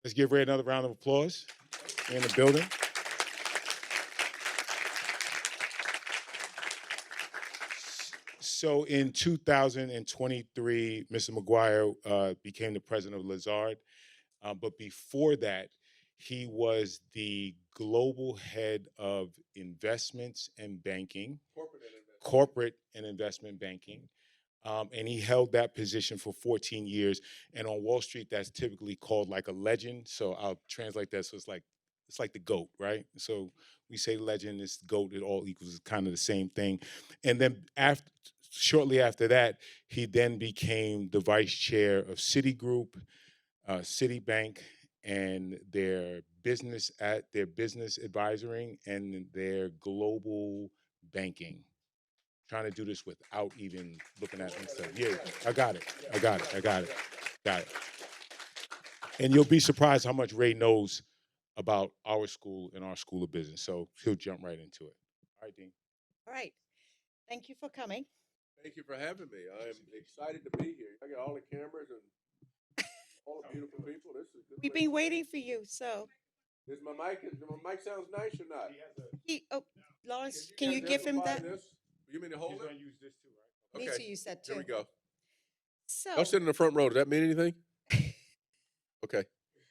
Let's give Ray another round of applause in the building. So in 2023, Mr. McGuire became the president of Lazard. But before that, he was the global head of investments and banking, corporate and investment banking. And he held that position for 14 years. And on Wall Street, that's typically called like a legend. So I'll translate that. So it's like the GOAT, right? So we say legend is GOAT, it all equals kind of the same thing. And then shortly after that, he then became the vice chair of Citigroup, Citibank, and their business advisory and their global banking. Trying to do this without even looking at me. So yeah, I got it. Got it. And you'll be surprised how much Ray knows about our school and our school of business. So he'll jump right into it. All right, Dean. All right. Thank you for coming. Thank you for having me. I am excited to be here. I got all the cameras and all the beautiful people. This is good. We've been waiting for you. So Is my mic sounds nice or not? Lawrence, can you give him that? This? You mean to hold it? Use this too, right? Need to use that too. Here we go. So, I'll sit in the front row. Does that mean anything? Okay.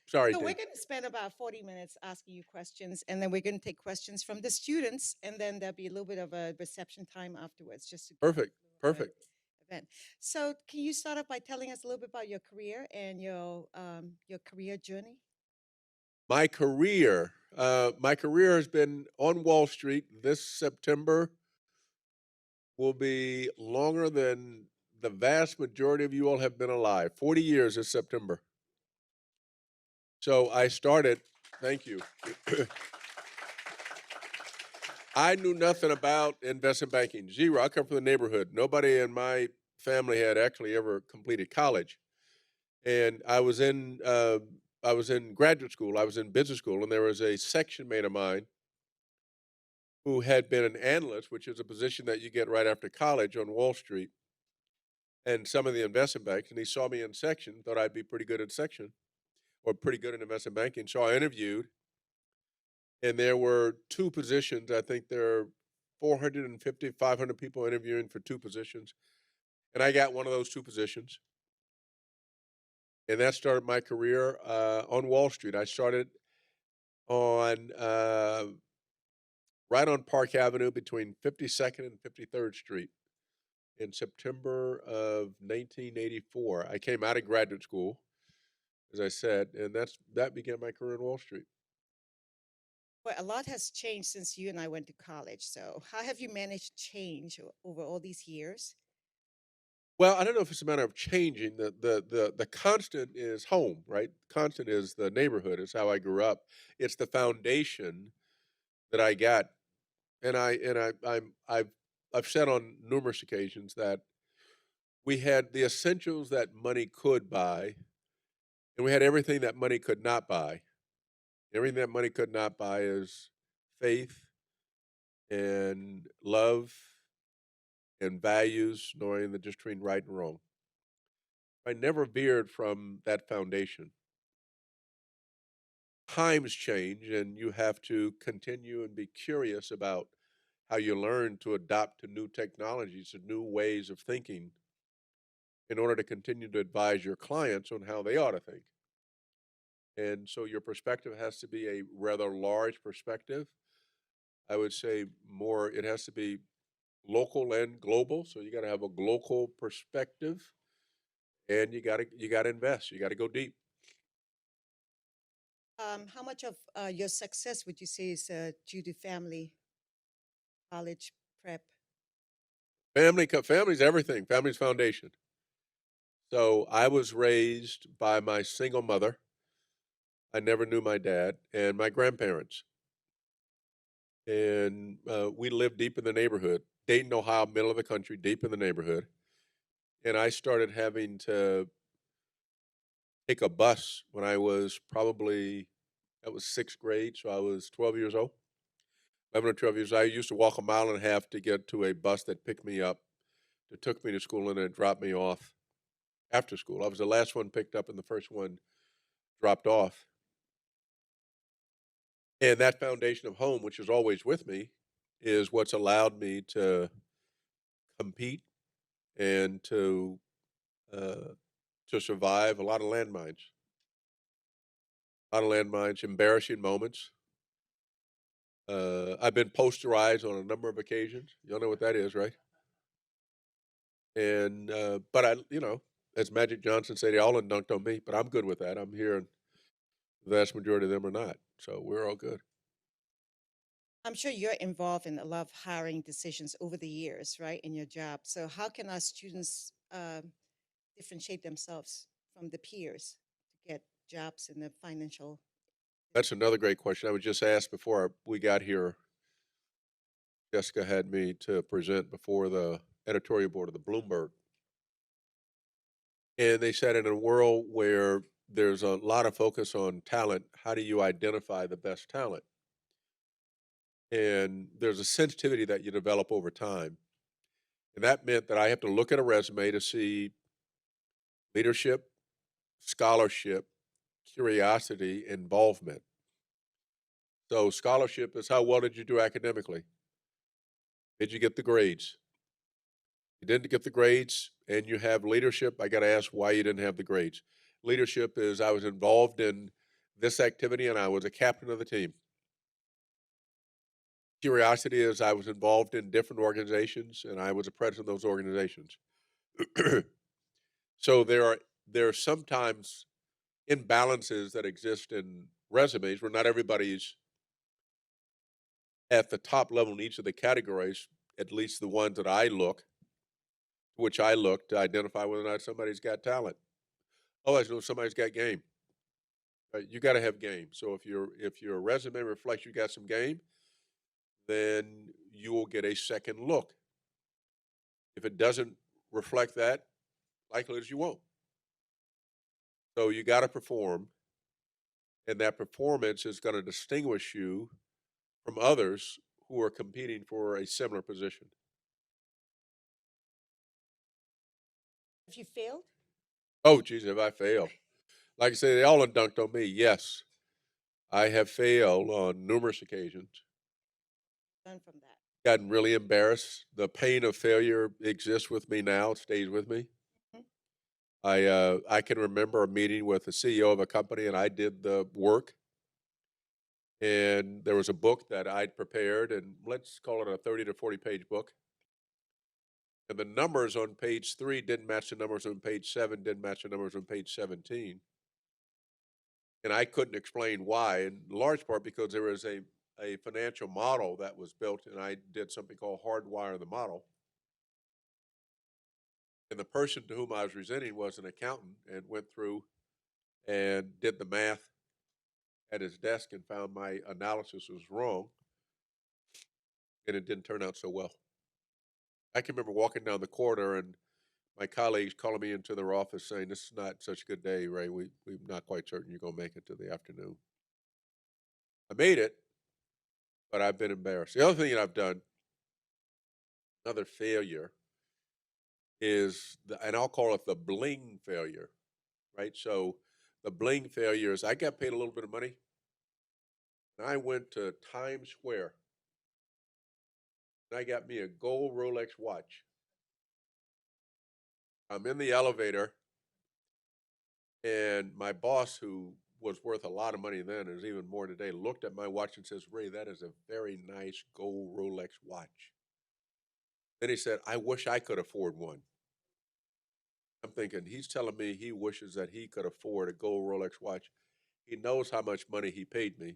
Sorry, so we're Dave. going to spend about 40 minutes asking you questions, and then we're going to take questions from the students, and then there'll be a little bit of a reception time afterwards. Just to Perfect. Perfect. Event. So, can you start off by telling us a little bit about your career and your career journey? My career has been on Wall Street. This September will be longer than the vast majority of you all have been alive. 40 years this September. So I started, thank you. I knew nothing about investment banking, zero. I come from the neighborhood. Nobody in my family had actually ever completed college. And I was in graduate school, I was in business school, and there was a section mate of mine who had been an analyst, which is a position that you get right after college on Wall Street, and some of the investment banks, and he saw me in section, thought I'd be pretty good at section, or pretty good in investment banking. So I interviewed, and there were two positions. I think there are 450, 500 people interviewing for two positions, and I got one of those two positions. And that started my career on Wall Street. I started on right on Park Avenue between 52nd and 53rd Street in September of 1984. I came out of graduate school, as I said, and that began my career on Wall Street. Well, a lot has changed since you and I went to college. So, how have you managed change over all these years? Well, I don't know if it's a matter of changing. The constant is home, right? Constant is the neighborhood. It's how I grew up. It's the foundation that I got, and I've said on numerous occasions that we had the essentials that money could buy, and we had everything that money could not buy. Everything that money could not buy is faith and love and values, knowing the difference between right and wrong. I never veered from that foundation. Times change, and you have to continue and be curious about how you learn to adapt to new technologies and new ways of thinking in order to continue to advise your clients on how they ought to think. And so your perspective has to be a rather large perspective. I would say more, it has to be local and global. So you got to have a global perspective, and you got to invest. You got to go deep. How much of your success would you say is due to family, college, prep? Family's everything. Family's foundation. So I was raised by my single mother. I never knew my dad, and my grandparents. And we lived deep in the neighborhood. Dayton, Ohio, middle of the country, deep in the neighborhood. And I started having to take a bus when I was that was sixth grade, so I was 12 years old. 11 or 12 years. I used to walk a mile and a half to get to a bus that picked me up, that took me to school, and then dropped me off after school. I was the last one picked up and the first one dropped off. And that foundation of home, which is always with me, is what's allowed me to compete and uh, to survive a lot of landmines, embarrassing moments. I've been posterized on a number of occasions. Y'all know what that is, right? And but as Magic Johnson said, they all done dunked on me, but I'm good with that. I'm hearing the vast majority of them are not, so we're all good. I'm sure you're involved in a lot of hiring decisions over the years, right, in your job. So how can our students differentiate themselves from the peers to get jobs in the financial? That's another great question. I was just asked before we got here. Jessica had me to present before the editorial board of the Bloomberg, and they said in a world where there's a lot of focus on talent, how do you identify the best talent? And there's a sensitivity that you develop over time. And that meant that I have to look at a resume to see leadership, scholarship, curiosity, involvement. So scholarship is how well did you do academically? Did you get the grades? You didn't get the grades and you have leadership, I got to ask why you didn't have the grades. Leadership is I was involved in this activity and I was a captain of the team. Curiosity is I was involved in different organizations and I was a president of those organizations. So there are sometimes imbalances that exist in resumes where not everybody's at the top level in each of the categories, at least the ones that I look to identify whether or not somebody's got talent. Otherwise, know somebody's got game. Right? You got to have game. So if your resume reflects you got some game, then you will get a second look. If it doesn't reflect that, likely as you won't. So you got to perform, and that performance is going to distinguish you from others who are competing for a similar position. Have you failed? Oh, geez, have I failed? Like I say, they all have dunked on me. Yes, I have failed on numerous occasions. Learn from that. Gotten really embarrassed. The pain of failure exists with me now. It stays with me. Mhm. I can remember a meeting with the CEO of a company, and I did the work. And there was a book that I'd prepared, and let's call it a 30 to 40 page book. And the numbers on page 3 didn't match the numbers on page 7, didn't match the numbers on page 17. And I couldn't explain why, in large part because there was a financial model that was built, and I did something called hardwire the model. And the person to whom I was presenting was an accountant and went through and did the math at his desk and found my analysis was wrong, and it didn't turn out so well. I can remember walking down the corridor and my colleagues calling me into their office saying, "This is not such a good day, Ray. We're not quite certain you're going to make it to the afternoon." I made it, but I've been embarrassed. The other thing that I've done, another failure, and I'll call it the bling failure, right? So the bling failure is I got paid a little bit of money, and I went to Times Square, and I got me a gold Rolex watch. I'm in the elevator, and my boss, who was worth a lot of money then, and is even more today, looked at my watch and says, "Ray, that is a very nice gold Rolex watch." Then he said, "I wish I could afford one." I'm thinking, he's telling me he wishes that he could afford a gold Rolex watch. He knows how much money he paid me.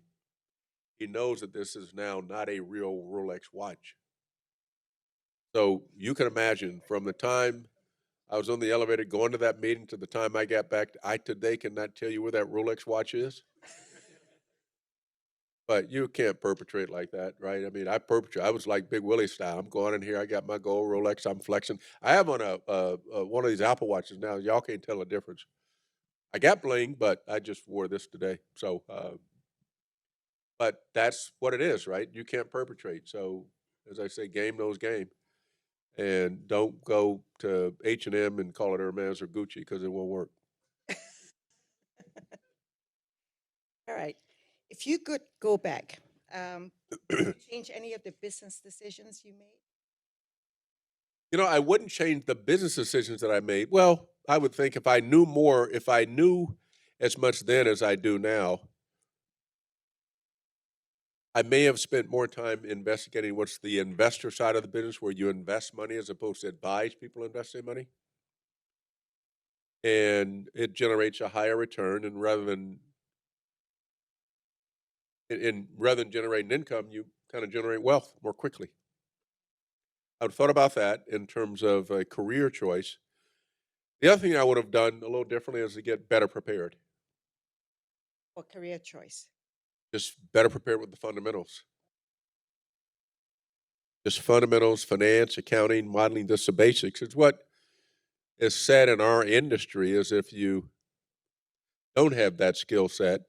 He knows that this is now not a real Rolex watch. So you can imagine from the time I was on the elevator going to that meeting to the time I got back, I today cannot tell you where that Rolex watch is. But you can't perpetrate like that, right? I mean, I perpetrate. I was like Big Willie style. I'm going in here. I got my gold Rolex. I'm flexing. I have on a one of these Apple watches now. Y'all can't tell the difference. I got bling, but I just wore this today. So, but that's what it is, right? You can't perpetrate. So, as I say, game knows game, and don't go to H&M and call it Hermes or Gucci because it won't work. All right. If you could go back, would you change any of the business decisions you made? I wouldn't change the business decisions that I made. Well, I would think if I knew more, if I knew as much then as I do now, I may have spent more time investigating what's the investor side of the business where you invest money as opposed to advise people investing money. And it generates a higher return. And rather than generating income, you kind of generate wealth more quickly. I've thought about that in terms of a career choice. The other thing I would have done a little differently is to get better prepared, Or career choice? just better prepared with the fundamentals. Just fundamentals, finance, accounting, modeling, just the basics. It's what is said in our industry is if you don't have that skill set,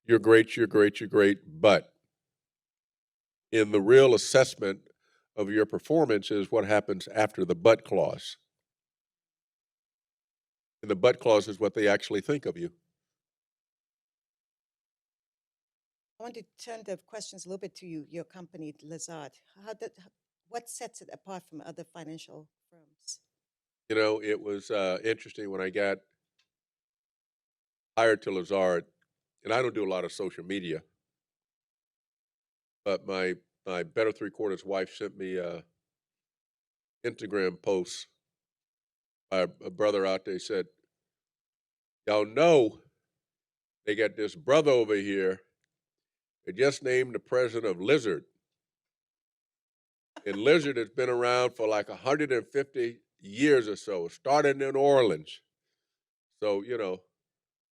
you're great, you're great, you're great, but in the real assessment of your performance is what happens after the but clause. And the but clause is what they actually think of you. I want to turn the questions a little bit to you, your company, Lazard. What sets it apart from other financial firms? It was interesting when I got hired to Lazard, and I don't do a lot of social media, but my better three-quarters wife sent me a Instagram post by a brother out there. He said, y'all know they got this brother over here. They just named the president of Lizard. And Lizard has been around for like 150 years or so, started in New Orleans. So,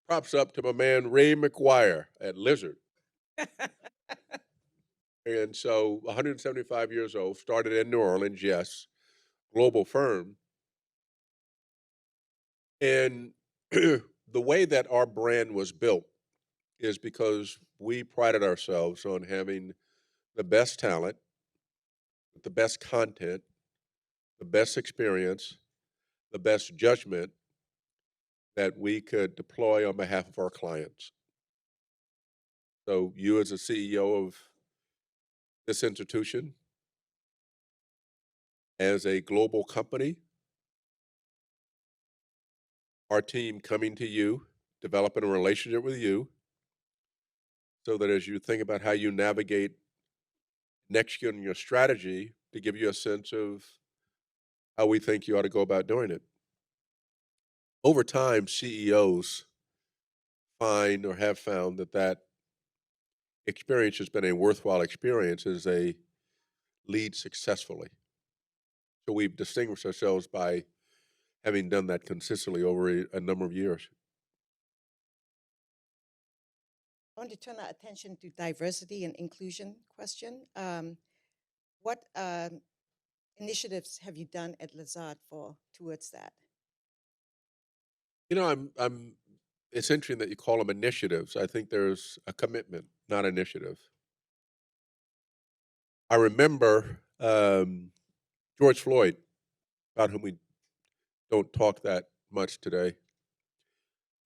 props up to my man Ray McGuire at Lizard. And so 175 years old, started in New Orleans, yes, global firm. And the way that our brand was built is because we prided ourselves on having the best talent, the best content, the best experience, the best judgment that we could deploy on behalf of our clients. So you as a CEO of this institution, as a global company, our team coming to you, developing a relationship with you, so that as you think about how you navigate and executing your strategy, to give you a sense of how we think you ought to go about doing it. Over time, CEOs find or have found that experience has been a worthwhile experience as they lead successfully. So we've distinguished ourselves by having done that consistently over a number of years. I want to turn our attention to diversity and inclusion question. What initiatives have you done at Lazard towards that? I'm. It's interesting that you call them initiatives. I think there's a commitment, not initiative. I remember George Floyd, about whom we don't talk that much today.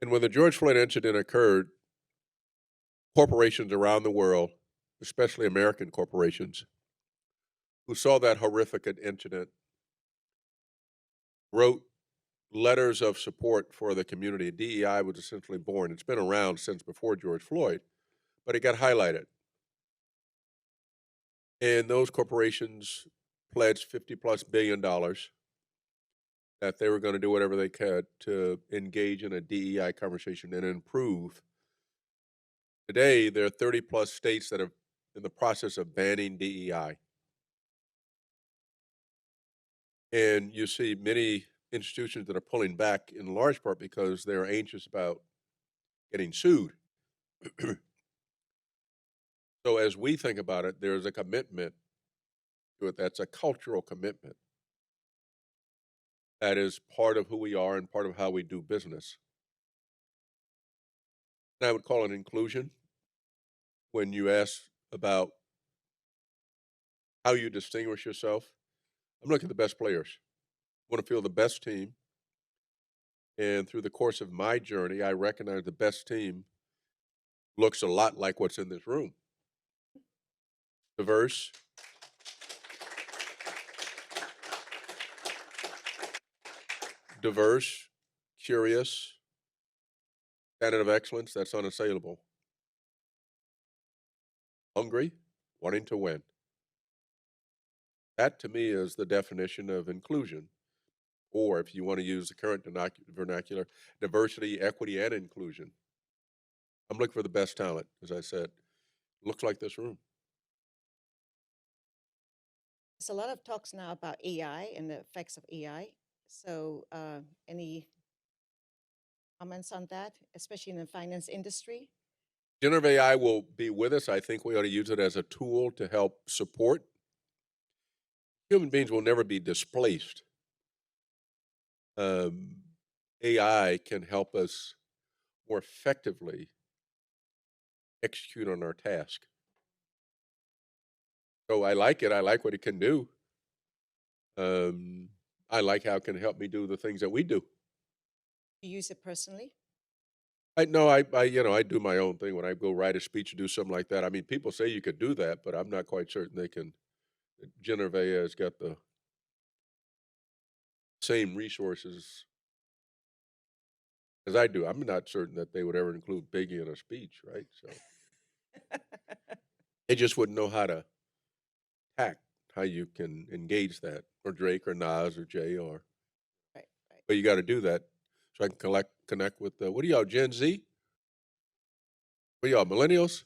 And when the George Floyd incident occurred, corporations around the world, especially American corporations, who saw that horrific incident, wrote letters of support for the community. DEI was essentially born. It's been around since before George Floyd, but it got highlighted. And those corporations pledged $50+ billion that they were going to do whatever they could to engage in a DEI conversation and improve. Today, there are 30+ states that are in the process of banning DEI. And you see many institutions that are pulling back in large part because they're anxious about getting sued. So as we think about it, there's a commitment to it that's a cultural commitment that is part of who we are and part of how we do business. And I would call it inclusion. When you ask about how you distinguish yourself, I'm looking at the best players. I want to feel the best team. And through the course of my journey, I recognize the best team looks a lot like what's in this room. Diverse, diverse, curious, standard of excellence, that's unassailable. Hungry, wanting to win. That to me is the definition of inclusion. Or if you want to use the current vernacular, diversity, equity, and inclusion. I'm looking for the best talent, as I said. Looks like this room. There's a lot of talks now about AI and the effects of AI. So, any comments on that, especially in the finance industry? Generative AI will be with us. I think we ought to use it as a tool to help support. Human beings will never be displaced. AI can help us more effectively execute on our task. So I like it. I like what it can do. I like how it can help me do the things that we do. You use it personally? I know I do my own thing when I go write a speech or do something like that. I mean, people say you could do that, but I'm not quite certain they can. Generative AI has got the same resources as I do. I'm not certain that they would ever include Biggie in a speech, right? So they just wouldn't know how to hack how you can engage that, or Drake, or Nas, or Jay, or. Right, right. But you got to do that so I can connect with what are y'all, Gen Z? What are y'all, millennials?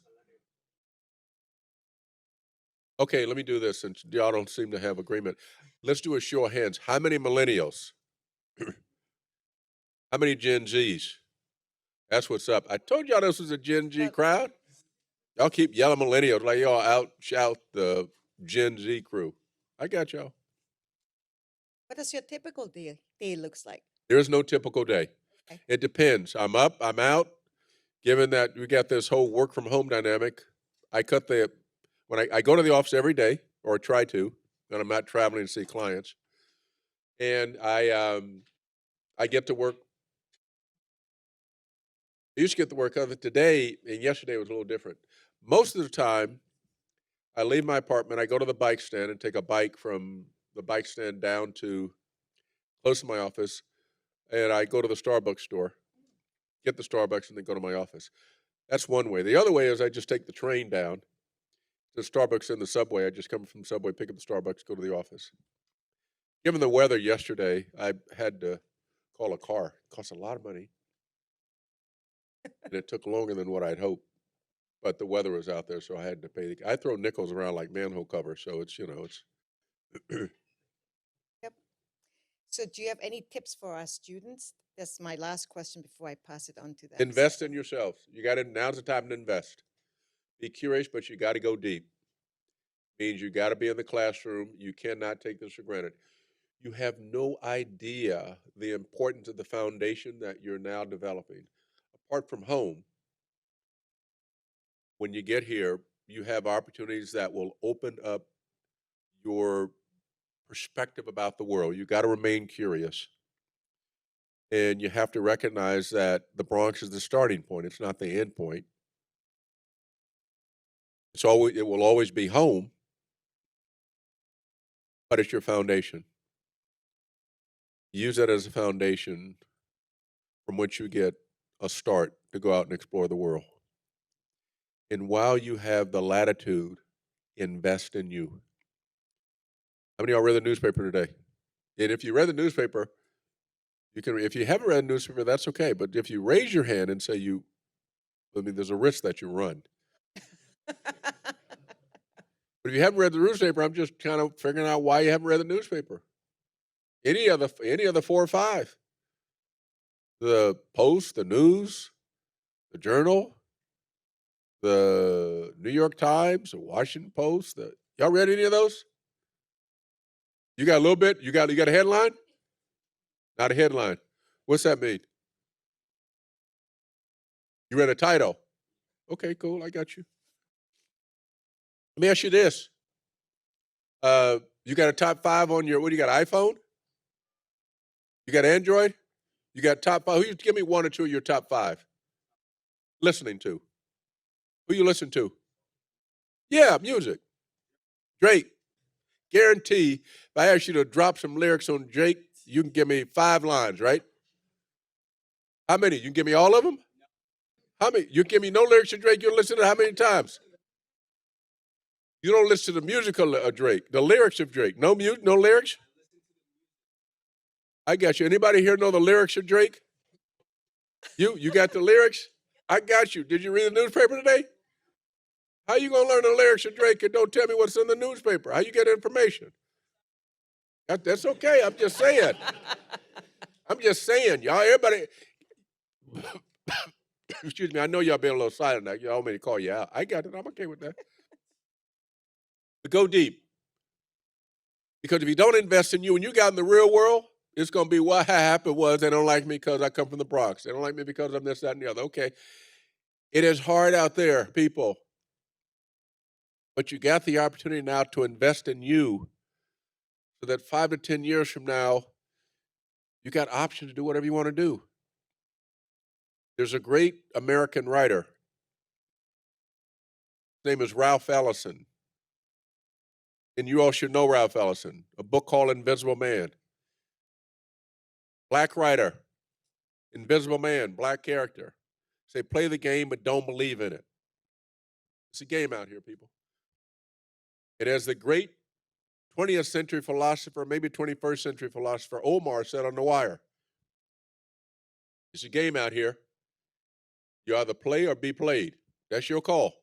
Okay, let me do this since y'all don't seem to have agreement. Let's do a show of hands. How many millennials? How many Gen Zs? That's what's up. I told y'all this was a Gen Z crowd. Y'all keep yelling millennials like y'all shout the Gen Z crew. I got y'all. What does your typical day looks like? There is no typical day. Okay. It depends. I'm up, I'm out. Given that we got this whole work from home dynamic, when I go to the office every day, or try to, and I'm not traveling to see clients, and I get to work. I used to get to work of it today, and yesterday was a little different. Most of the time, I leave my apartment, I go to the bike stand and take a bike from the bike stand down to close to my office, and I go to the Starbucks store, get the Starbucks, and then go to my office. That's one way. The other way is I just take the train down to Starbucks in the subway. I just come from the subway, pick up the Starbucks, go to the office. Given the weather yesterday, I had to call a car. It cost a lot of money. And it took longer than what I'd hoped. But the weather was out there, so I had to pay. I throw nickels around like manhole covers, so it's. Yep. So, do you have any tips for our students? That's my last question before I pass it on to them. Invest in yourself. You got to. Now's the time to invest. Be curious, but you got to go deep. Means you got to be in the classroom. You cannot take this for granted. You have no idea the importance of the foundation that you're now developing. Apart from home, when you get here, you have opportunities that will open up your perspective about the world. You got to remain curious. And you have to recognize that the Bronx is the starting point. It's not the end point. It will always be home, but it's your foundation. Use that as a foundation from which you get a start to go out and explore the world. And while you have the latitude, invest in you. How many of y'all read the newspaper today? And if you read the newspaper, you can. If you haven't read the newspaper, that's okay. But if you raise your hand and say there's a risk that you run. But if you haven't read the newspaper, I'm just kind of figuring out why you haven't read the newspaper. Any of the 4 or 5. The Post, the News, the Journal, the New York Times, the Washington Post. Y'all read any of those? You got a little bit? You got a headline? Not a headline. What's that mean? You read a title. Okay, cool. I got you. Let me ask you this. You got a top 5 on your, what do you got, iPhone? You got Android? You got top 5? Give me 1 or 2 of your top 5. Listening to. Who you listen to? Yeah, music. Drake. Guarantee if I ask you to drop some lyrics on Drake, you can give me 5 lines, right? How many? You can give me all of them? How many? You give me no lyrics to Drake, you'll listen to it how many times? You don't listen to the musical of Drake, the lyrics of Drake. No no lyrics? I got you. Anybody here know the lyrics of Drake? You got the lyrics? I got you. Did you read the newspaper today? How you gonna learn the lyrics of Drake and don't tell me what's in the newspaper? How you get information? That's okay. I'm just saying. I'm just saying, y'all. Everybody, excuse me. I know y'all being a little silent now. Y'all want me to call you out. I got it. I'm okay with that. But go deep. Because if you don't invest in you, when you got in the real world, it's going to be what happened was they don't like me because I come from the Bronx. They don't like me because I'm this, that, and the other. Okay. It is hard out there, people. But you got the opportunity now to invest in you so that 5 to 10 years from now, you got options to do whatever you want to do. There's a great American writer. His name is Ralph Ellison. And you all should know Ralph Ellison, a book called Invisible Man. Black writer, Invisible Man, black character. Say, play the game, but don't believe in it. It's a game out here, people. It has the great 20th century philosopher, maybe 21st century philosopher, Omar said on The Wire. It's a game out here. You either play or be played. That's your call.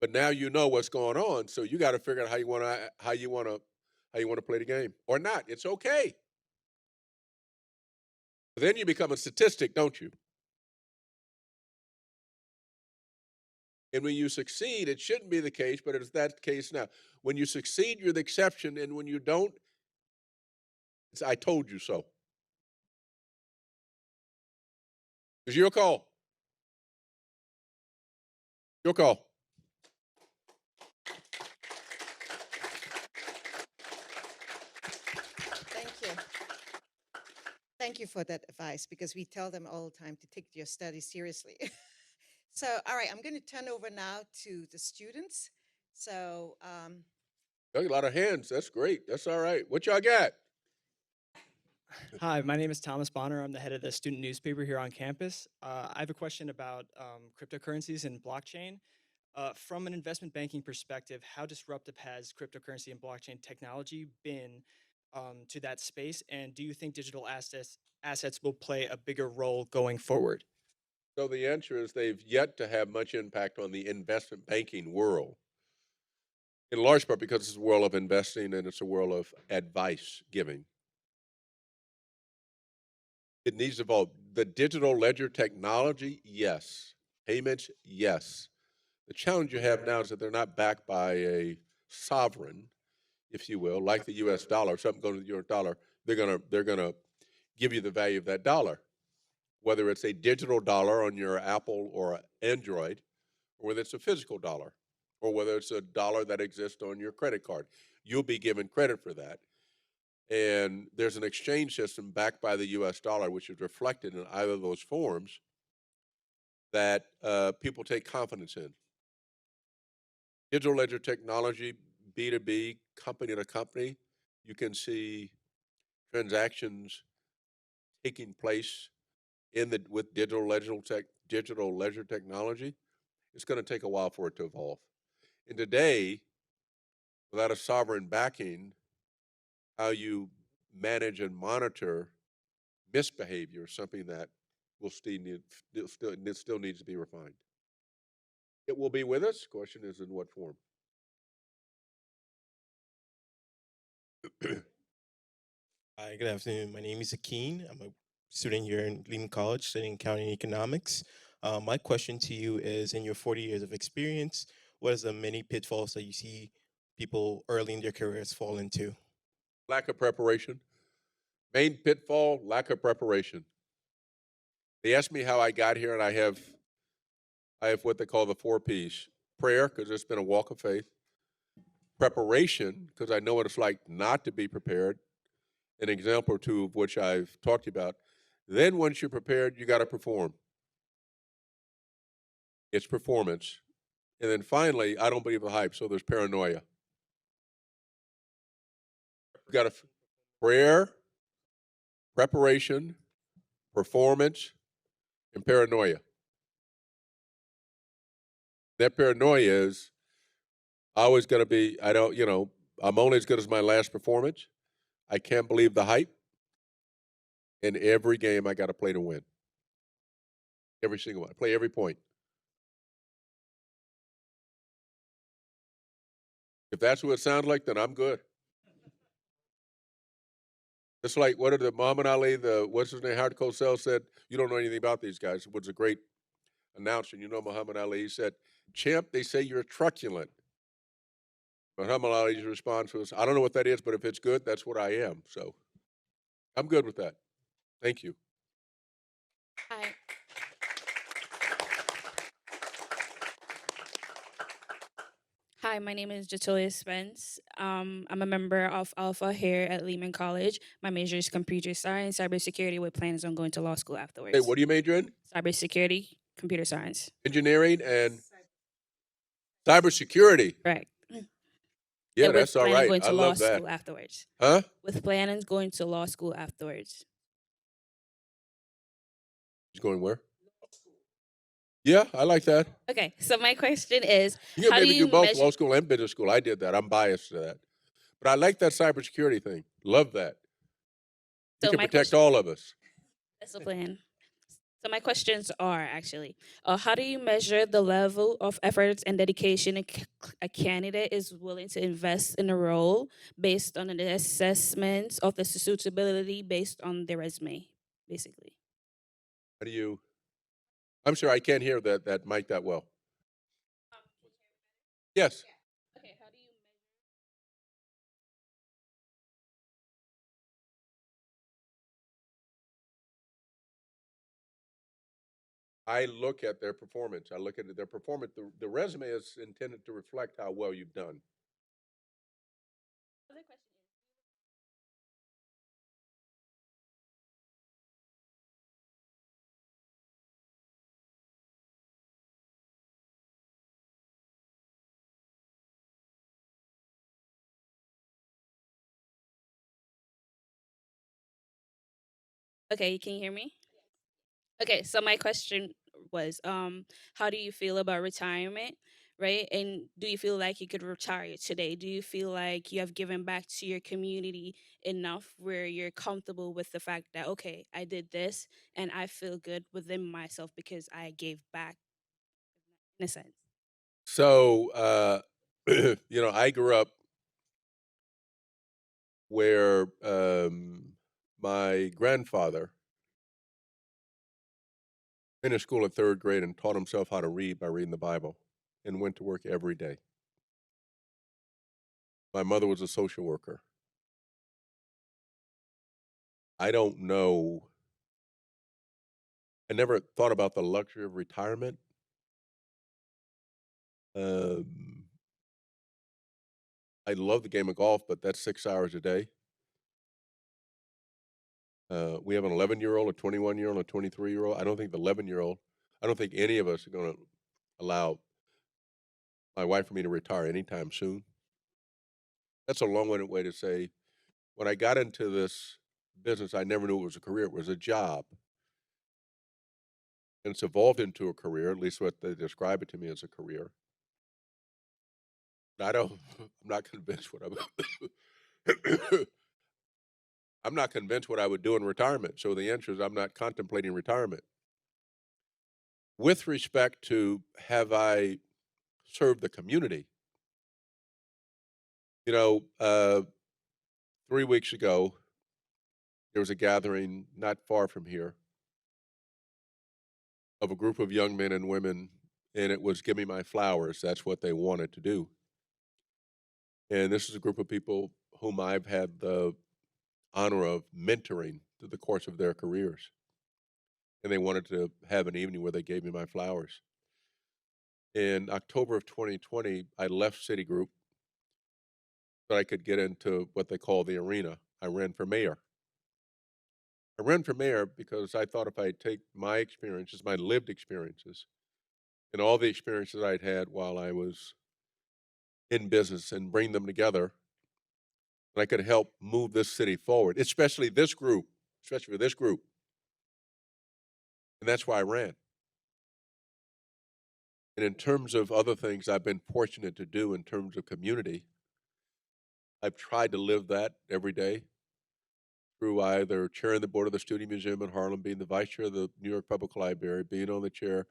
But now you know what's going on, so you got to figure out how you want to play the game or not. It's okay. But then you become a statistic, don't you? And when you succeed, it shouldn't be the case, but it's that case now. When you succeed, you're the exception, and when you don't, it's I told you so. It's your call. Your call. Thank you. Thank you for that advice because we tell them all the time to take your studies seriously. So, all right, I'm going to turn over now to the students. So, Got a lot of hands. That's great. That's all right. What y'all got? Hi, my name is Thomas Bonner. I'm the head of the student newspaper here on campus. I have a question about cryptocurrencies and blockchain. From an investment banking perspective, how disruptive has cryptocurrency and blockchain technology been to that space? And do you think digital assets will play a bigger role going forward? So the answer is they've yet to have much impact on the investment banking world. In large part because it's a world of investing and it's a world of advice giving. It needs to evolve. The digital ledger technology, yes. Payments, yes. The challenge you have now is that they're not backed by a sovereign, if you will, like the U.S. dollar. If something goes to the U.S. dollar, they're gonna give you the value of that dollar, whether it's a digital dollar on your Apple or Android, or whether it's a physical dollar, or whether it's a dollar that exists on your credit card. You'll be given credit for that. And there's an exchange system backed by the U.S. dollar, which is reflected in either of those forms that people take confidence in. Digital ledger technology, B2B, company to company, you can see transactions taking place with digital ledger technology. It's going to take a while for it to evolve. And today, without a sovereign backing, how you manage and monitor misbehavior is something that still needs to be refined. It will be with us. Question is in what form? Hi, good afternoon. My name is Akeen. I'm a student here in Lehman College studying accounting and economics. My question to you is, in your 40 years of experience, what is the many pitfalls that you see people early in their careers fall into? Lack of preparation. Main pitfall, lack of preparation. They asked me how I got here, and I have what they call the 4 P's. Prayer, because it's been a walk of faith. Preparation, because I know what it's like not to be prepared. An example or two of which I've talked about. Then once you're prepared, you got to perform. it's performance. And then finally, I don't believe the hype, so there's paranoia. You got prayer, preparation, performance, and paranoia. That paranoia is always going to be, I'm only as good as my last performance. I can't believe the hype. In every game, I got to play to win. Every single one. I play every point. If that's what it sounds like, then I'm good. It's like, what did the Muhammad Ali, what's his name, Howard Cosell said, you don't know anything about these guys. It was a great announcer. You know Muhammad Ali. He said, champ, they say you're truculent. Muhammad Ali's response was, I don't know what that is, but if it's good, that's what I am. So I'm good with that. Thank you. Hi. Hi, my name is Jatoya Spence. I'm a member of Alpha here at Lehman College. My major is computer science, cybersecurity, with plans on going to law school afterwards. Hey, what do you major in? Cybersecurity, computer science. Engineering and cybersecurity. Right. Yeah, And that's with all plan on right. going I to law love that. school afterwards. Huh? With plans going to law school afterwards. He's going where? Yeah, I like that. Okay, so my question is, You can how do maybe you do both measure? law school and business school. I did that. I'm biased to that. But I like that cybersecurity thing. Love that. You So can my protect question, all of us. that's the plan. So my questions are actually, how do you measure the level of efforts and dedication a candidate is willing to invest in a role based on an assessment of the suitability based on their resume, basically? How do you? I'm sorry, I can't hear that mic that well. Yes. Okay, how do you I look at their performance. I look at their performance. The resume is intended to reflect how well you've done. Other question is, okay, can you hear me? Okay, so my question was, how do you feel about retirement, right? And do you feel like you could retire today? Do you feel like you have given back to your community enough where you're comfortable with the fact that, okay, I did this and I feel good within myself because I gave back in a sense? So, I grew up where my grandfather finished school at third grade and taught himself how to read by reading the Bible and went to work every day. My mother was a social worker. I don't know. I never thought about the luxury of retirement. Um, I love the game of golf, but that's 6 hours a day. We have an 11-year-old, a 21-year-old, a 23-year-old. I don't think the 11-year-old, I don't think any of us are going to allow my wife and me to retire anytime soon. That's a long-winded way to say, when I got into this business, I never knew it was a career. It was a job. And it's evolved into a career, at least what they describe it to me as a career. I'm not convinced what I'm not convinced what I would do in retirement. So the answer is I'm not contemplating retirement. With respect to have I served the community, you know, 3 weeks ago, there was a gathering not far from here of a group of young men and women, and it was give me my flowers. That's what they wanted to do. And this is a group of people whom I've had the honor of mentoring through the course of their careers. And they wanted to have an evening where they gave me my flowers. In October of 2020, I left Citigroup so I could get into what they call the arena. I ran for mayor. I ran for mayor because I thought if I take my experiences, my lived experiences, and all the experiences I'd had while I was in business and bring them together. And I could help move this city forward, especially this group, especially for this group. And that's why I ran. And in terms of other things I've been fortunate to do in terms of community, I've tried to live that every day through either chairing the board of the Studio Museum in Harlem, being the vice chair of the New York Public Library, being on the chair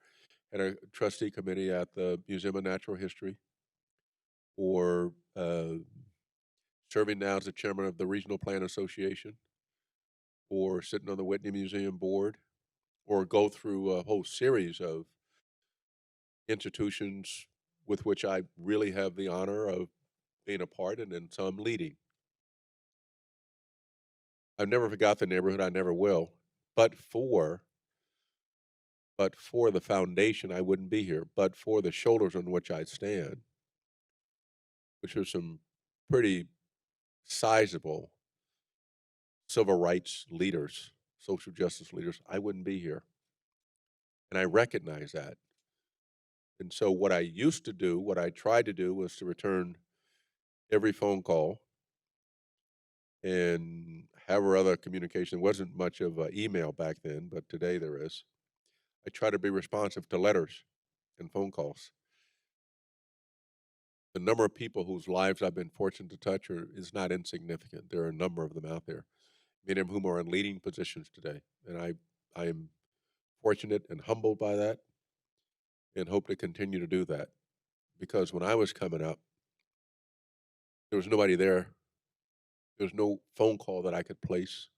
and a trustee committee at the Museum of Natural History, or serving now as the chairman of the Regional Plan Association, or sitting on the Whitney Museum board, or go through a whole series of institutions with which I really have the honor of being a part and in some leading. I've never forgot the neighborhood. I never will. But for the foundation, I wouldn't be here. But for the shoulders on which I stand, which are some pretty sizable civil rights leaders, social justice leaders, I wouldn't be here. And I recognize that. And so what I used to do, what I tried to do, was to return every phone call and have our other communication. There wasn't much of email back then, but today there is. I try to be responsive to letters and phone calls. The number of people whose lives I've been fortunate to touch is not insignificant. There are a number of them out there, many of whom are in leading positions today. And I am fortunate and humbled by that and hope to continue to do that. Because when I was coming up, there was nobody there. There was no phone call that I could place.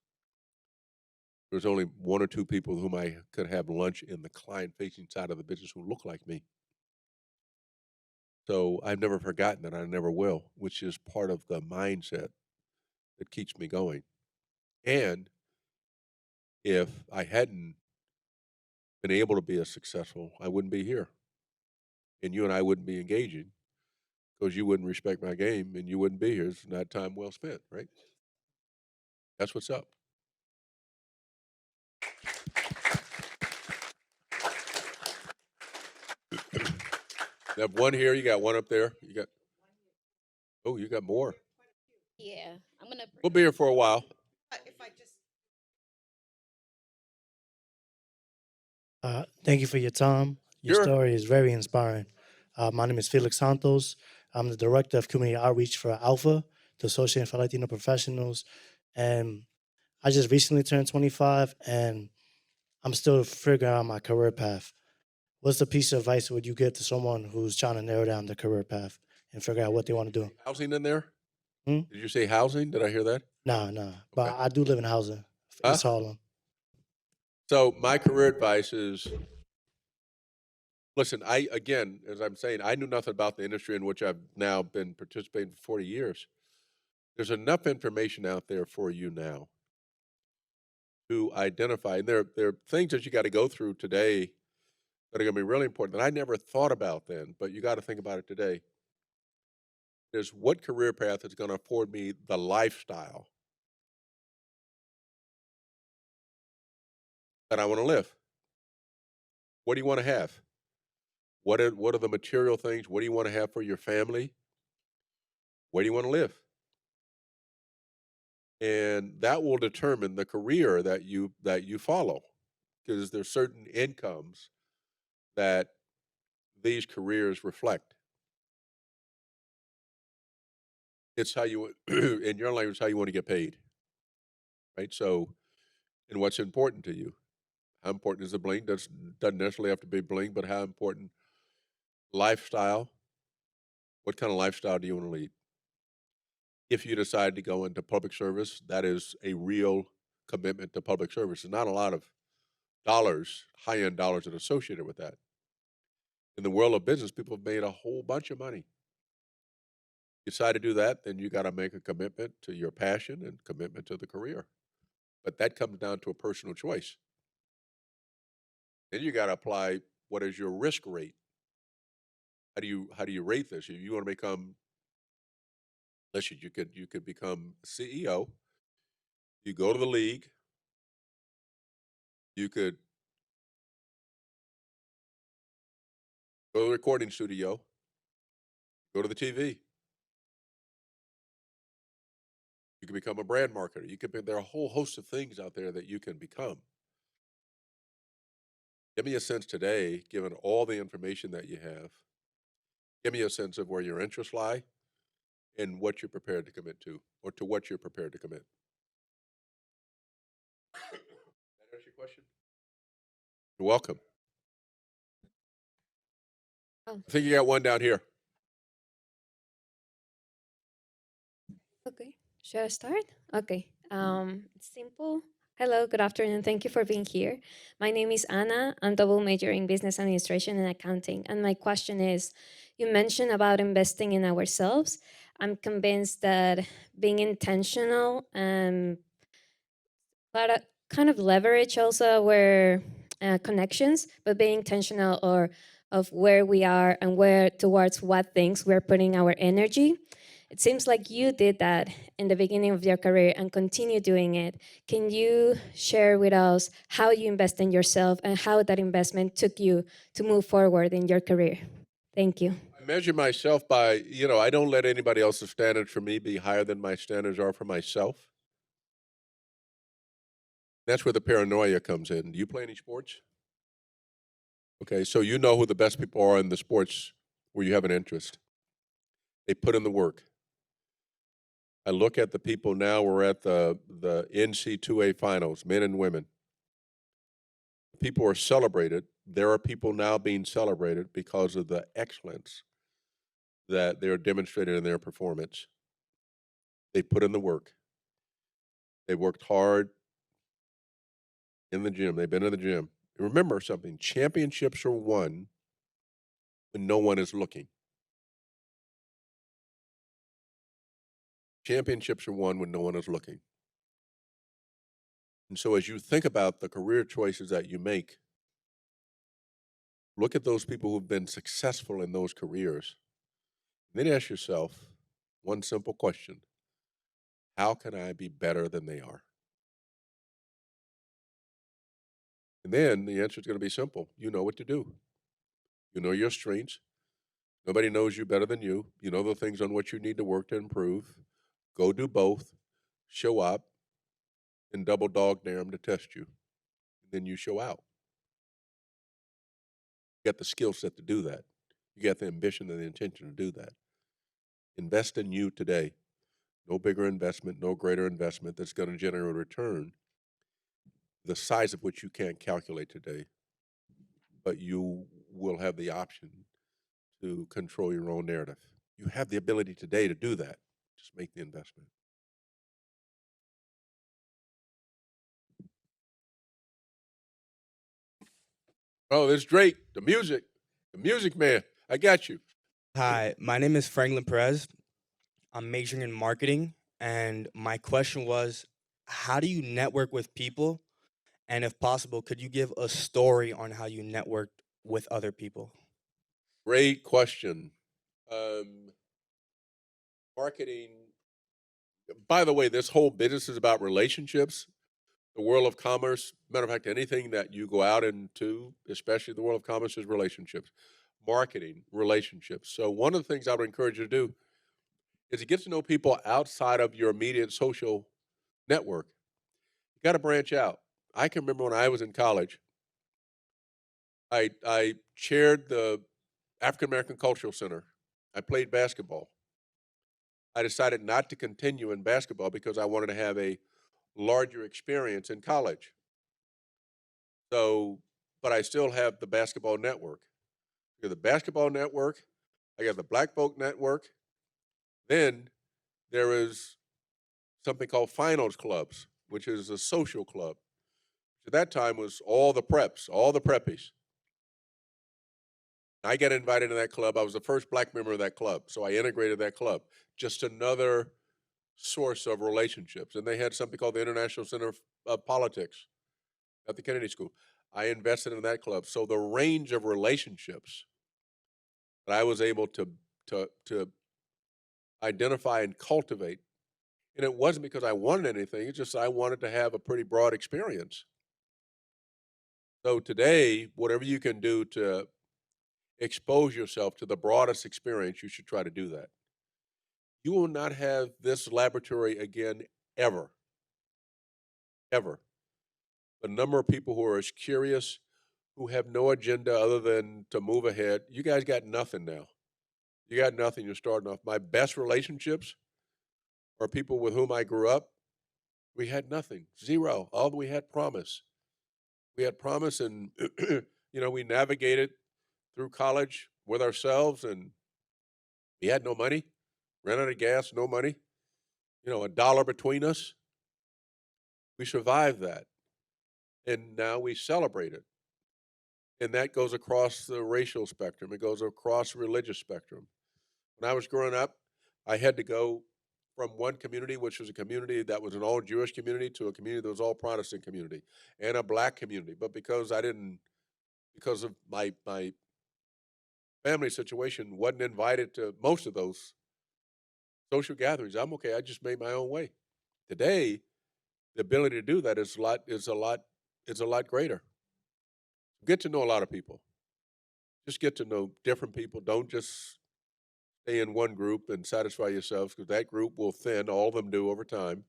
There was only one or two people whom I could have lunch in the client-facing side of the business who looked like me. So I've never forgotten that. I never will, which is part of the mindset that keeps me going. And if I hadn't been able to be as successful, I wouldn't be here. And you and I wouldn't be engaging because you wouldn't respect my game and you wouldn't be here. It's not time well spent, right? That's what's up. You have one here, you got one up there. You got more. Yeah, I'm gonna. We'll be here for a while. If I just Thank you for your time. Your Sure. story is very inspiring. My name is Felix Santos. I'm the director of community outreach for Alpha, the Association for Latino Professionals. And I just recently turned 25 and I'm still figuring out my career path. What's the piece of advice would you give to someone who's trying to narrow down their career path and figure out what they want to do? Housing in there? Hmm? Did you say housing? Did I hear that? Nah. But Okay. I do live in housing. Huh? It's Harlem. So my career advice is, listen, again, as I'm saying, I knew nothing about the industry in which I've now been participating for 40 years. There's enough information out there for you now to identify. And there are things that you got to go through today that are going to be really important that I never thought about then, but you got to think about it today. Is what career path is going to afford me the lifestyle that I want to live? What do you want to have? What are the material things? What do you want to have for your family? Where do you want to live? And that will determine the career that you follow, because there's certain incomes that these careers reflect. It's how you, in your language, how you want to get paid, right? So, and what's important to you? How important is the bling? Doesn't necessarily have to be bling, but how important lifestyle? What kind of lifestyle do you want to lead? If you decide to go into public service, that is a real commitment to public service. There's not a lot of dollars, high-end dollars that are associated with that. In the world of business, people have made a whole bunch of money. You decide to do that, then you got to make a commitment to your passion and commitment to the career. But that comes down to a personal choice. Then you got to apply what is your risk rate. How do you rate this? If you want to become, listen, you could become CEO. You go to the league. You could Go to the recording studio. Go to the TV. You can become a brand marketer. There are a whole host of things out there that you can become. Give me a sense today, given all the information that you have, give me a sense of where your interests lie and what you're prepared to commit to, or to what you're prepared to commit. That answer your question? You're welcome. Oh, I think you got one down here. okay. Should I start? Okay. It's simple. Hello, good afternoon. Thank you for being here. My name is Anna. I'm double major in business administration and accounting. And my question is, you mentioned about investing in ourselves. I'm convinced that being intentional and kind of leverage also our connections, but being intentional or of where we are and where towards what things we're putting our energy. It seems like you did that in the beginning of your career and continue doing it. Can you share with us how you invest in yourself and how that investment took you to move forward in your career? Thank you. I measure myself by, I don't let anybody else's standards for me be higher than my standards are for myself. That's where the paranoia comes in. Do you play any sports? Okay, so you know who the best people are in the sports where you have an interest. They put in the work. I look at the people now, we're at the NC2A finals, men and women. People are celebrated. There are people now being celebrated because of the excellence that they're demonstrating in their performance. They put in the work. They worked hard in the gym. They've been in the gym. And remember something, championships are won when no one is looking. Championships are won when no one is looking. And so as you think about the career choices that you make, look at those people who've been successful in those careers. And then ask yourself one simple question. How can I be better than they are? And then the answer is going to be simple. You know what to do. You know your strengths. Nobody knows you better than you. You know the things on which you need to work to improve. Go do both. Show up and double dog dare them to test you. And then you show out. You got the skill set to do that. You got the ambition and the intention to do that. Invest in you today. No bigger investment, no greater investment that's going to generate a return, the size of which you can't calculate today. But you will have the option to control your own narrative. You have the ability today to do that. Just make the investment. Oh, there's Drake, the music man. I got you. Hi, my name is Franklin Perez. I'm majoring in marketing, and my question was, how do you network with people? And if possible, could you give a story on how you networked with other people? Great question. Marketing, by the way, this whole business is about relationships. The world of commerce, matter of fact, anything that you go out into, especially the world of commerce, is relationships. Marketing, relationships. So one of the things I would encourage you to do is to get to know people outside of your immediate social network. You got to branch out. I can remember when I was in college, I chaired the African American Cultural Center. I played basketball. I decided not to continue in basketball because I wanted to have a larger experience in college. So, but I still have the basketball network. I got the basketball network. I got the Black Folk network. Then there is something called finals clubs, which is a social club. At that time was all the preps, all the preppies. I got invited to that club. I was the first black member of that club, so I integrated that club. Just another source of relationships. And they had something called the International Center of Politics at the Kennedy School. I invested in that club. So the range of relationships that I was able to identify and cultivate, and it wasn't because I wanted anything, it's just I wanted to have a pretty broad experience. So today, whatever you can do to, expose yourself to the broadest experience, you should try to do that. You will not have this laboratory again ever, ever. The number of people who are as curious, who have no agenda other than to move ahead. You guys got nothing now. You got nothing. You're starting off. My best relationships are people with whom I grew up. We had nothing, zero. All we had promise. We had promise, and we navigated through college with ourselves, and we had no money, ran out of gas, no money. A dollar between us. We survived that, and now we celebrate it. And that goes across the racial spectrum. It goes across the religious spectrum. When I was growing up, I had to go from one community, which was a community that was an all Jewish community, to a community that was all Protestant community and a black community. But because of my family situation, wasn't invited to most of those social gatherings. I'm okay. I just made my own way. Today, the ability to do that is a lot greater. Get to know a lot of people. Just get to know different people. Don't just stay in one group and satisfy yourselves, because that group will thin. All of them do over time.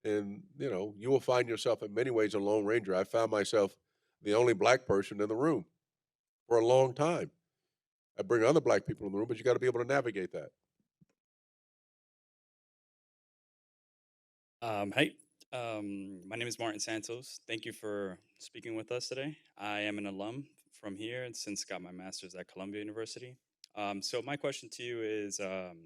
And, you will find yourself in many ways a lone ranger. I found myself the only black person in the room for a long time. I bring other black people in the room, but you got to be able to navigate that. Hey, my name is Martin Santos. Thank you for speaking with us today. I am an alum from here and since got my master's at Columbia University. So my question to you is, can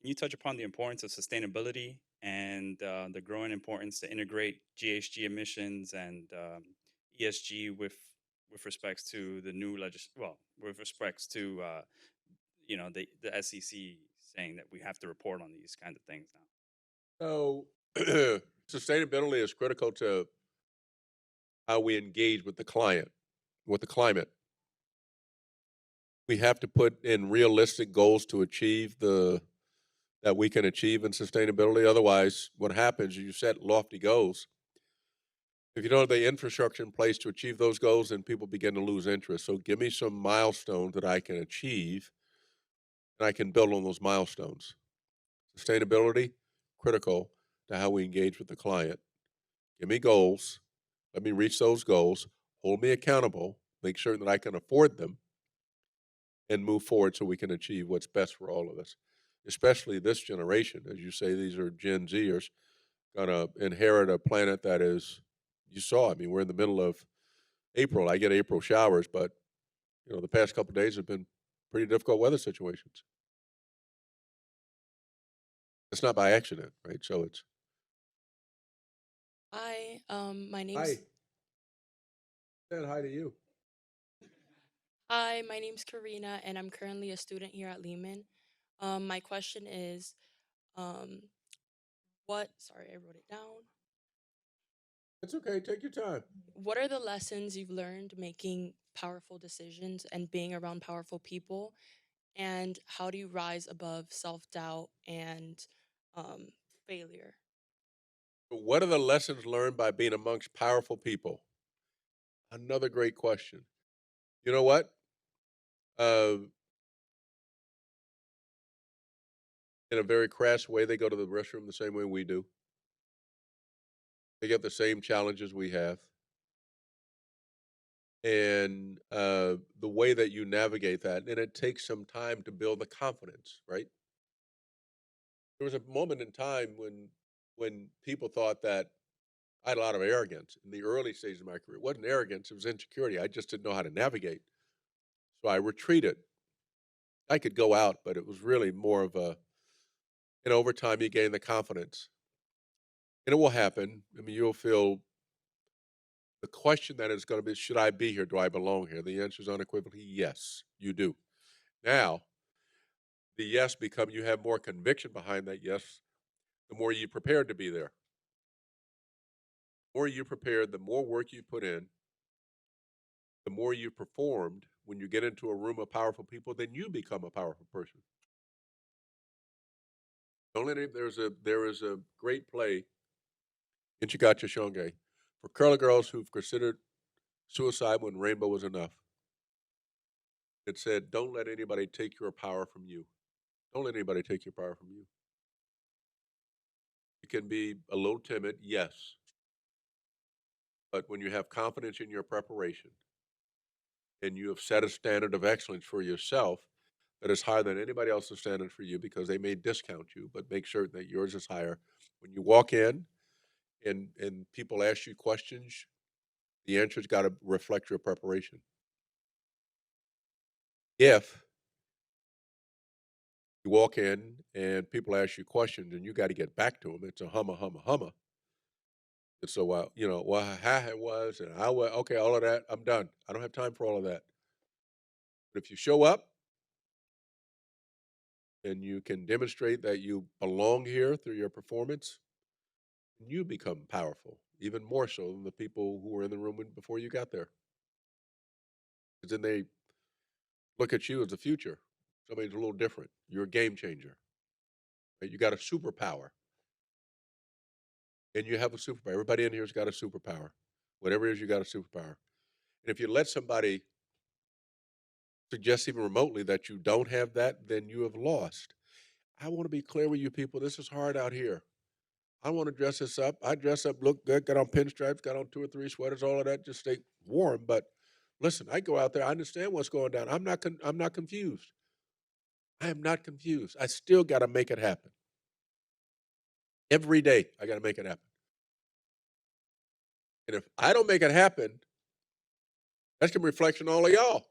you touch upon the importance of sustainability and the growing importance to integrate GHG emissions and ESG with respects to the new with respects to the SEC saying that we have to report on these kinds of things now? So, sustainability is critical to how we engage with the climate. We have to put in realistic goals to achieve that we can achieve in sustainability. Otherwise, what happens is you set lofty goals. If you don't have the infrastructure in place to achieve those goals, then people begin to lose interest. So give me some milestones that I can achieve, and I can build on those milestones. Sustainability, critical to how we engage with the client. Give me goals. Let me reach those goals. Hold me accountable. Make certain that I can afford them, and move forward so we can achieve what's best for all of us, especially this generation. As you say, these are Gen Zers, going to inherit a planet that is, you saw, I mean, we're in the middle of April. I get April showers, but, the past couple of days have been pretty difficult weather situations. It's not by accident, right? So it's. Hi, my Hi. name's Said hi to you. Hi, my name's Karina, and I'm currently a student here at Lehman. My question is, um, sorry, I wrote it down. It's okay. Take your time. What are the lessons you've learned making powerful decisions and being around powerful people? And how do you rise above self-doubt and failure? What are the lessons learned by being amongst powerful people? Another great question. You know what? In a very crass way, they go to the restroom the same way we do. They get the same challenges we have. And the way that you navigate that, and it takes some time to build the confidence, right? There was a moment in time when people thought that I had a lot of arrogance in the early stages of my career. It wasn't arrogance, it was insecurity. I just didn't know how to navigate. So I retreated. I could go out, but it was really more of over time you gain the confidence. And it will happen. I mean, you'll feel the question that is going to be, should I be here? Do I belong here? The answer is unequivocally yes, you do. Now, the yes become you have more conviction behind that yes, the more you prepared to be there. The more you prepared, the more work you put in, the more you performed. When you get into a room of powerful people, then you become a powerful person. There is a great play in Chigacha Shonge for curly girls who've considered suicide when rainbow was enough. It said, don't let anybody take your power from you. Don't let anybody take your power from you. You can be a little timid, yes. But when you have confidence in your preparation and you have set a standard of excellence for yourself that is higher than anybody else's standard for you, because they may discount you, but make certain that yours is higher. When you walk in and people ask you questions, the answer's got to reflect your preparation. If you walk in and people ask you questions and you got to get back to them, it's a humma, humma, humma. And so, how it was, and I was, okay, all of that, I'm done. I don't have time for all of that. But if you show up and you can demonstrate that you belong here through your performance, you become powerful, even more so than the people who were in the room before you got there. Because then they look at you as the future. Somebody's a little different. You're a game changer. Right? You got a superpower. And you have a superpower. Everybody in here has got a superpower. Whatever it is, you got a superpower. And if you let somebody suggest even remotely that you don't have that, then you have lost. I want to be clear with you people. This is hard out here. I want to dress this up. I dress up, look good, got on pinstripes, got on 2 or 3 sweaters, all of that, just stay warm. But listen, I go out there. I understand what's going down. I'm not confused. I am not confused. I still got to make it happen. Every day, I got to make it happen. And if I don't make it happen, that's a reflection on all of y'all.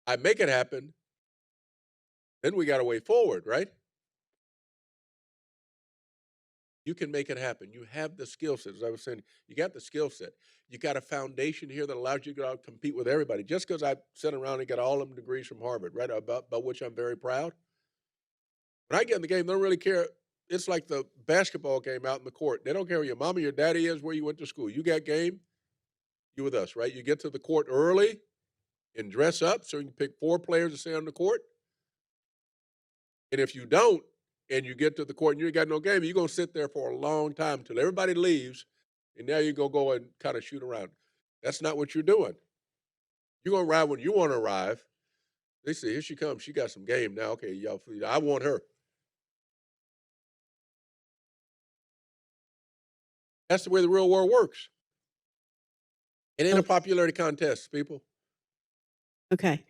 I make it happen, then we got a way forward, right? You can make it happen. You have the skill set. As I was saying, you got the skill set. You got a foundation here that allows you to go out and compete with everybody. Just because I sit around and got all them degrees from Harvard, right, about which I'm very proud. When I get in the game, they don't really care. It's like the basketball game out in the court. They don't care who your mom or your daddy is, where you went to school. You got game, you with us, right? You get to the court early and dress up so you can pick 4 players to stay on the court. And if you don't, and you get to the court and you ain't got no game, you're going to sit there for a long time until everybody leaves, and now you're going to go and kind of shoot around. That's not what you're doing. You're going to arrive when you want to arrive. They say, here she comes. She got some game now. Okay, y'all, I want her. That's the way the real world works. It ain't a popularity contest, people. Okay.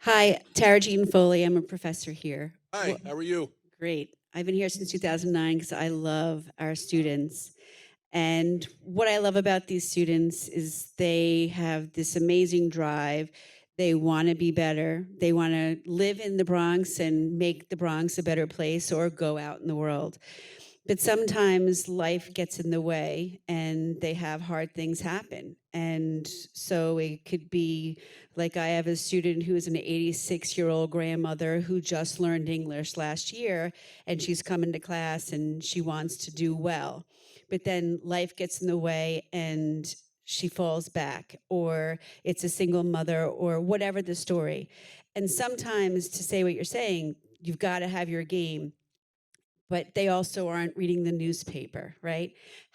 Hi, Tara Jean Foley. I'm a professor here. Hi, how are you? Great. I've been here since 2009 because I love our students. And what I love about these students is they have this amazing drive. They want to be better. They want to live in the Bronx and make the Bronx a better place or go out in the world. But sometimes life gets in the way and they have hard things happen. And so it could be like I have a student who is an 86-year-old grandmother who just learned English last year, and she's coming to class and she wants to do well. But then life gets in the way and she falls back, or it's a single mother, or whatever the story. And sometimes, to say what you're saying, you've got to have your game, but they also aren't reading the newspaper, right?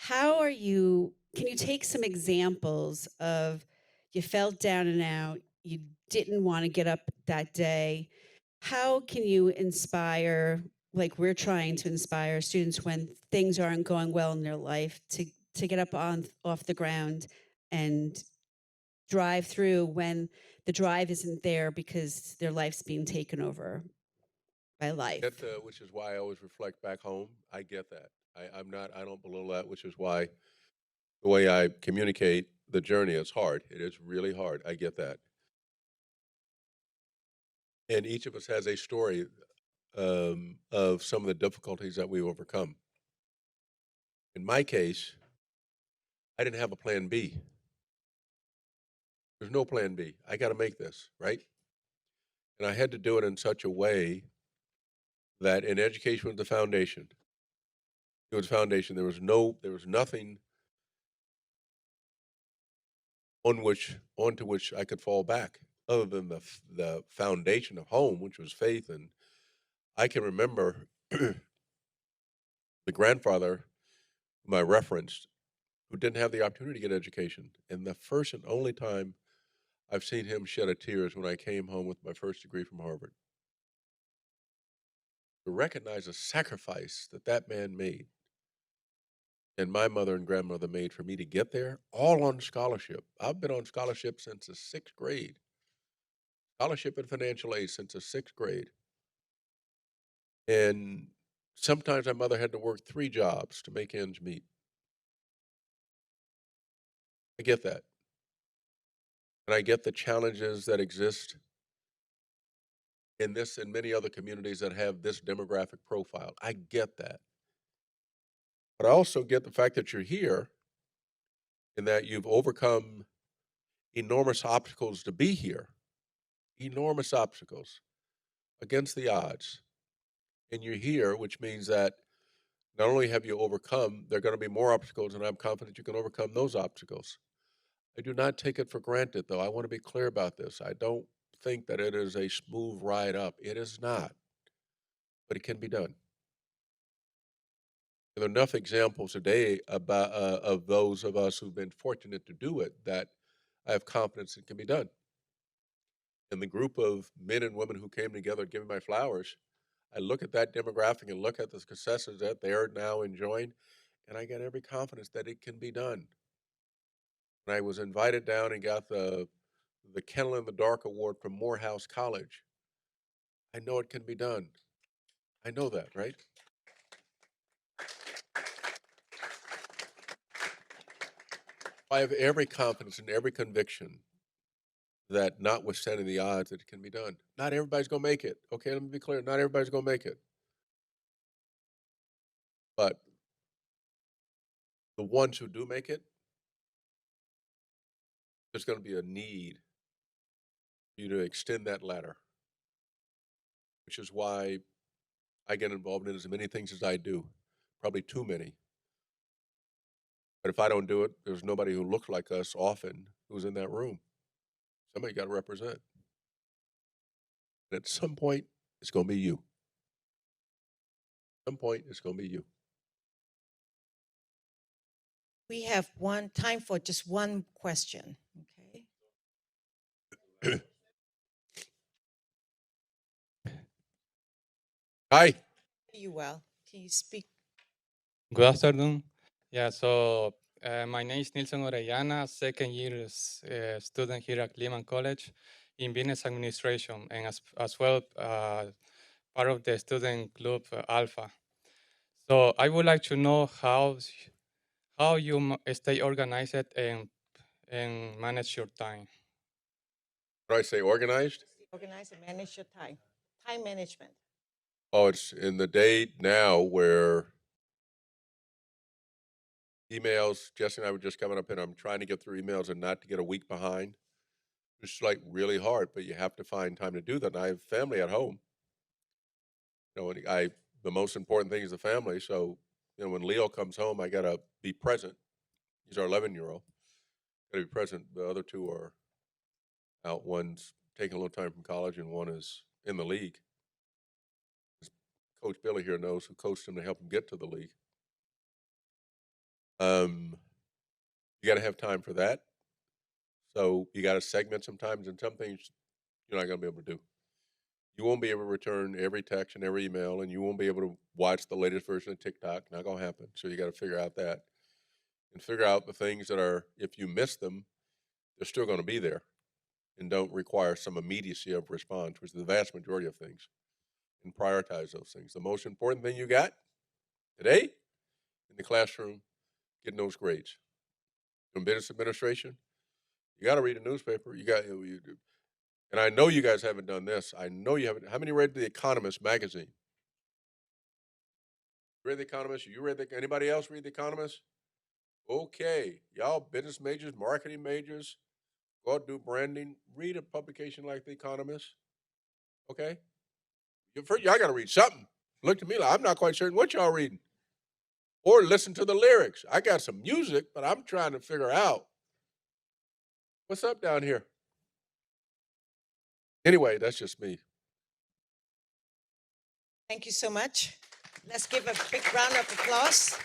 Can you take some examples of you felt down and out, you didn't want to get up that day? How can you inspire, like we're trying to inspire students when things aren't going well in their life, to get up off the ground and drive through when the drive isn't there because their life's being taken over by life? Which is why I always reflect back home. I get that. I don't belittle that, which is why the way I communicate the journey is hard. It is really hard. I get that. And each of us has a story of some of the difficulties that we've overcome. In my case, I didn't have a plan B. There's no plan B. I got to make this, right? And I had to do it in such a way that in education was the foundation. It was foundation. There was nothing onto which I could fall back other than the foundation of home, which was faith. And I can remember the grandfather whom I referenced, who didn't have the opportunity to get education. And the first and only time I've seen him shed a tears when I came home with my first degree from Harvard. To recognize the sacrifice that that man made and my mother and grandmother made for me to get there, all on scholarship. I've been on scholarship since the 6th grade. Scholarship and financial aid since the 6th grade. And sometimes my mother had to work 3 jobs to make ends meet. I get that. And I get the challenges that exist in this and many other communities that have this demographic profile. I get that. But I also get the fact that you're here and that you've overcome enormous obstacles to be here, enormous obstacles against the odds. And you're here, which means that not only have you overcome, there are going to be more obstacles, and I'm confident you can overcome those obstacles. I do not take it for granted, though. I want to be clear about this. I don't think that it is a smooth ride up. It is not, but it can be done. There are enough examples today about of those of us who've been fortunate to do it that I have confidence it can be done. And the group of men and women who came together to give me my flowers, I look at that demographic and look at the successes that they're now enjoying, and I get every confidence that it can be done. When I was invited down and got the Kennel in the Dark Award from Morehouse College, I know it can be done. I know that, right? I have every confidence and every conviction that notwithstanding the odds, that it can be done. Not everybody's going to make it. Okay, let me be clear. Not everybody's going to make it. But the ones who do make it, there's going to be a need for you to extend that ladder, which is why I get involved in as many things as I do. Probably too many. But if I don't do it, there's nobody who looks like us often who's in that room. Somebody got to represent. And at some point, it's going to be you. At some point, it's going to be you. We have time for just one question. Okay. Hi. You well? Can you speak? Good afternoon. Yeah, so my name is Nilson Orellana, second year student here at Lehman College in business administration, and as well part of the student group Alpha. So I would like to know how you stay organized and manage your time. What do I say, organized? Organize and manage your time. Time management. Oh, it's in the day now where emails, Jesse and I were just coming up and I'm trying to get through emails and not to get a week behind. It's like really hard, but you have to find time to do that. And I have family at home. You know, and the most important thing is the family. So, you know, when Leo comes home, I got to be present. He's our 11-year-old. Got to be present. The other 2 are out. One's taking a little time from college and one is in the league. Coach Billy here knows who coached him to help him get to the league. You got to have time for that. So you got to segment sometimes, and some things you're not going to be able to do. You won't be able to return every text and every email, and you won't be able to watch the latest version of TikTok. Not going to happen. So you got to figure out that and figure out the things that are, if you miss them, they're still going to be there and don't require some immediacy of response, which is the vast majority of things, and prioritize those things. The most important thing you got today in the classroom, getting those grades. In business administration, you got to read a newspaper. And I know you guys haven't done this. I know you haven't. How many read The Economist magazine? Read The Economist? Anybody else read The Economist? Okay. Y'all business majors, marketing majors, go out and do branding. Read a publication like The Economist. Okay? First, y'all got to read something. Look to me like I'm not quite certain what y'all reading. Or listen to the lyrics. I got some music, but I'm trying to figure out what's up down here. Anyway, that's just me. Thank you so much. Let's give a big round of applause.